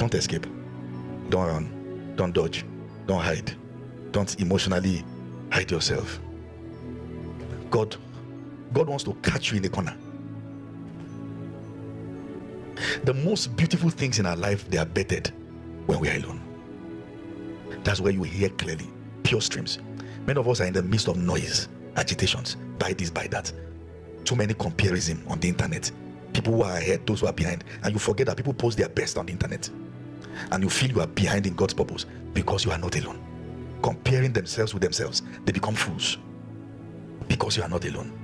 Don't escape. Don't run. Don't dodge. Don't hide. Don't emotionally hide yourself. God wants to catch you in the corner. The most beautiful things in our life, they are bettered when we are alone. That's where you hear clearly, pure streams. Many of us are in the midst of noise, agitations, by this, by that. Too many comparison on the internet. People who are ahead, those who are behind, and you forget that people post their best on the internet, and you feel you are behind in God's purpose because you are not alone. Comparing themselves with themselves, they become fools because you are not alone.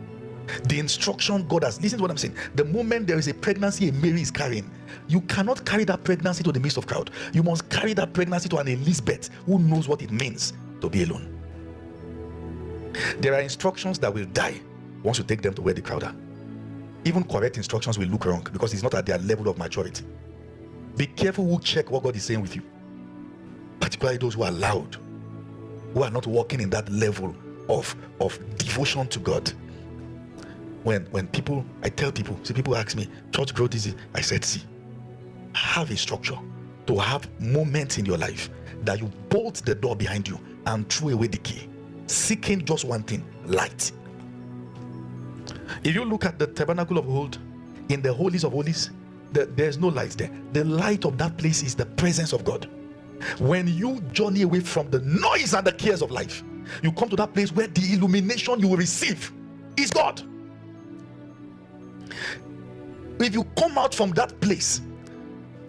The instruction God has, listen to what I'm saying. The moment there is a pregnancy a Mary is carrying, you cannot carry that pregnancy to the midst of crowd. You must carry that pregnancy to an Elizabeth who knows what it means to be alone. There are instructions that will die once you take them to where the crowd are. Even correct instructions will look wrong because it's not at their level of maturity. Be careful who check what God is saying with you, particularly those who are loud, who are not walking in that level of devotion to God. When people, I tell people, see, people ask me, church growth is it? I said, see, have a structure to have moments in your life that you bolt the door behind you and throw away the key, seeking just one thing: light. If you look at the tabernacle of old, in the holies of holies, there's no light there. The light of that place is the presence of God. When you journey away from the noise and the cares of life, you come to that place where the illumination you will receive is God. If you come out from that place,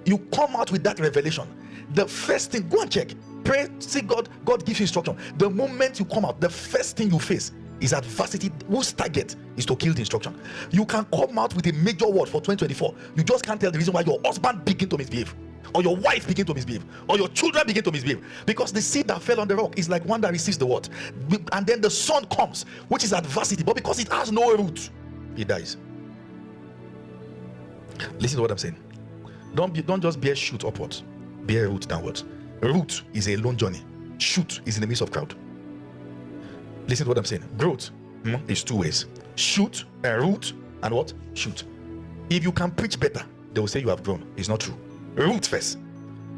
you come out with that revelation. The first thing, go and check, pray, see God gives you instruction. The moment you come out, the first thing you face is adversity, whose target is to kill the instruction. You can come out with a major word for 2024. You just can't tell the reason why your husband begin to misbehave, or your wife begin to misbehave, or your children begin to misbehave, because the seed that fell on the rock is like one that receives the word, and then the sun comes, which is adversity, but because it has no root, it dies. Listen to what I'm saying. Don't just bear shoot upwards, bear root downwards. Root is a lone journey, shoot is in the midst of crowd. Listen to what I'm saying. Growth is two ways: shoot and root, and what? Shoot. If you can preach better, they will say you have grown. It's not true. Root first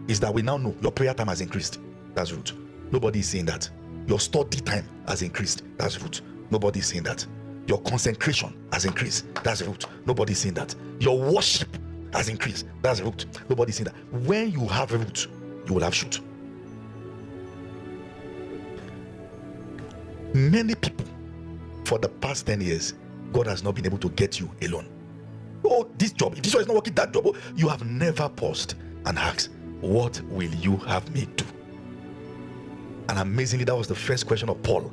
is that we now know your prayer time has increased. That's root. Nobody is saying that. Your study time has increased. That's root. Nobody is saying that. Your consecration has increased. That's root. Nobody is saying that. Your worship has increased. That's root. Nobody is saying that. When you have root, you will have shoot. Many people, for the past 10 years, God has not been able to get you alone. Oh, this job, if this one is not working, that job. You have never paused and asked, what will you have me do? And amazingly, that was the first question of Paul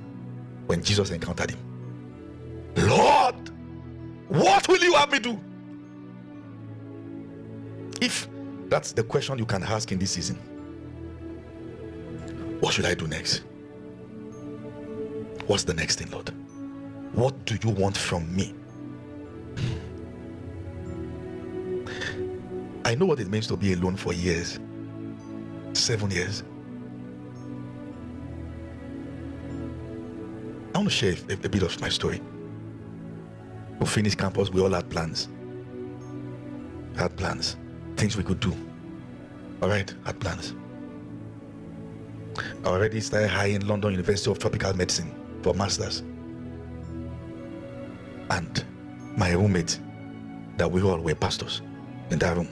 when Jesus encountered him. Lord, what will you have me do? If that's the question you can ask in this season, what should I do next? What's the next thing, Lord? What do you want from me? I know what it means to be alone for years. 7 years. I want to share a bit of my story. We finished campus, we all had plans. Had plans. Things we could do. Alright, had plans. I already started high in London University of Tropical Medicine for masters. And my roommate, that we all were pastors in that room,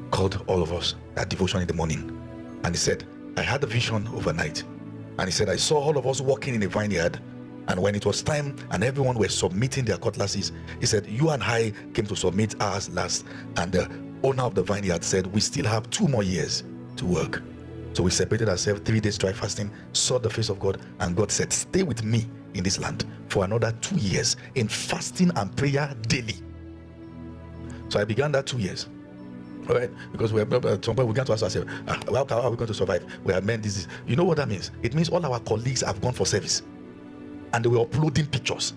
called all of us at devotion in the morning, and he said, I had a vision overnight, and he said, I saw all of us walking in a vineyard, and when it was time and everyone were submitting their cutlasses, he said, you and I came to submit ours last, and the owner of the vineyard said, we still have 2 more years to work. So we separated ourselves, 3 days dry fasting, sought the face of God, and God said, stay with me in this land for another 2 years in fasting and prayer daily. So I began that 2 years. All right, because at some point we began to ask ourselves, how are we going to survive? We have meant this. You know what that means? It means all our colleagues have gone for service, and they were uploading pictures.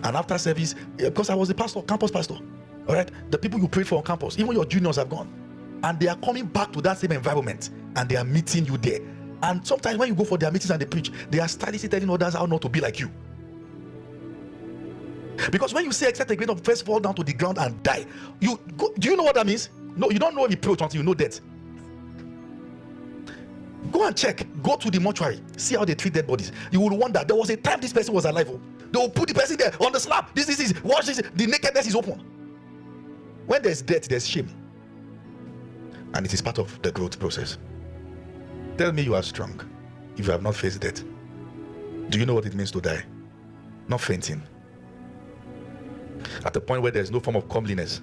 And after service, because I was the pastor, campus pastor, all right, the people you prayed for on campus, even your juniors have gone, and they are coming back to that same environment, and they are meeting you there. And sometimes when you go for their meetings and they preach, they are studying telling others how not to be like you. Because when you say except a grain of first fall down to the ground and die, do you know what that means? No, you don't know if he approached until you know that. Go and check. Go to the mortuary. See how they treat dead bodies. You will wonder. There was a time this person was alive. They will put the person there on the slab. This is watch this. The nakedness is open. When there's death, there's shame, and it is part of the growth process. Tell me you are strong if you have not faced death. Do you know what it means to die? Not fainting. At the point where there's no form of comeliness,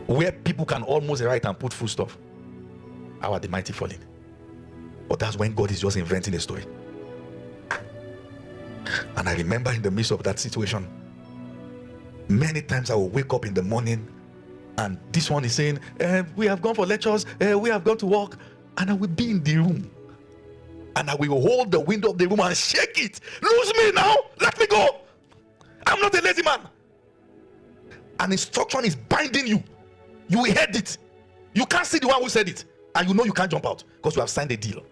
where people can almost write and put full stop. How are the mighty falling? But that's when God is just inventing a story. And I remember in the midst of that situation, many times I will wake up in the morning and this one is saying, we have gone for lectures, we have gone to work, and I will be in the room and I will hold the window of the room and shake it. Lose me now, let me go. I'm not a lazy man. An instruction is binding you. You will head it. You can't see the one who said it, and you know you can't jump out because you have signed a deal.